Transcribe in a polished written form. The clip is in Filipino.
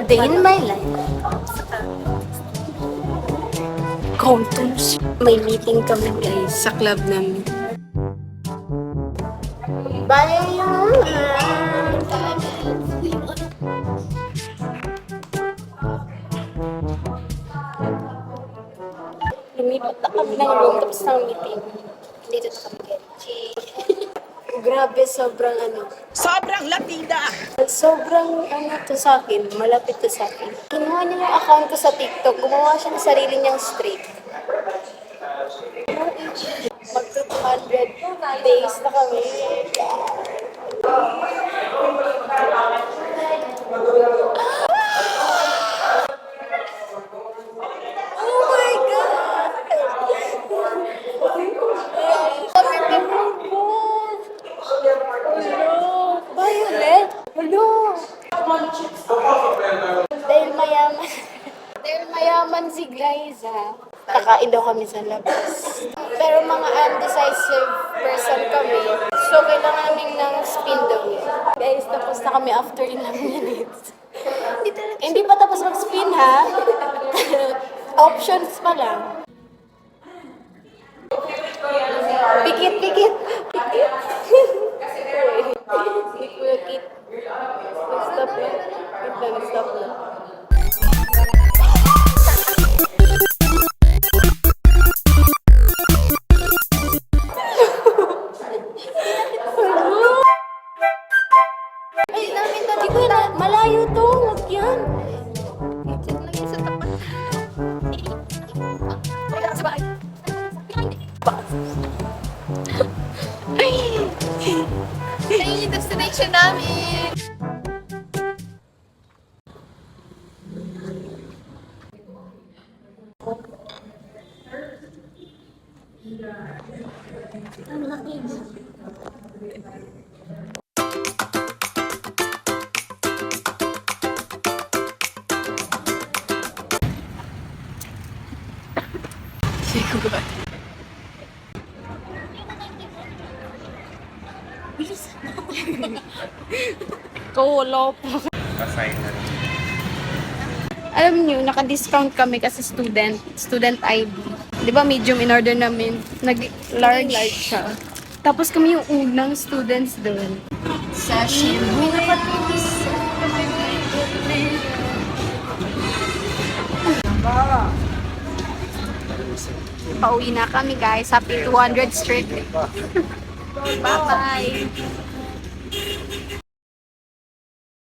A day in my life. Counters. May meeting kami guys sa club namin. Bye! Lumipat na kami ng room tapos ng meeting. Dito na kami guys. Grabe, sobrang ano. Sobrang latida! Sobrang ano to sa akin, malapit to sa akin. Kinuha niya yung account ko sa TikTok, gumawa siya ng sarili niyang streak. Mag 200 days na kami. Oh my God! Sabi ko, hello! Violet? Hello! Dahil mayaman. Dahil mayaman si Glyza. Kakain daw kami sa labas. Pero mga undecisive person kami. So, kailangan namin ng spin daw yun. Guys, tapos na kami after ilang minutes. Hindi pa tapos mag-spin ha. Options pa lang. Pikit, pikit, pikit. Pikit. Stop na. Wait lang, stop na. Ay, namin to. Di ko na. Malayo to. Huwag yan. Check lang yan sa tapat. Wala ka sa bahay. Ay, yung destination namin. Ang laki. Siguro. Kulo po. Alam niyo, naka-discount kami kasi student ID. Di ba medium in order namin, nag-large siya. Tapos kami yung unang students doon. Sashimi. Pauwi na kami guys. Happy 200 streak. Bye-bye.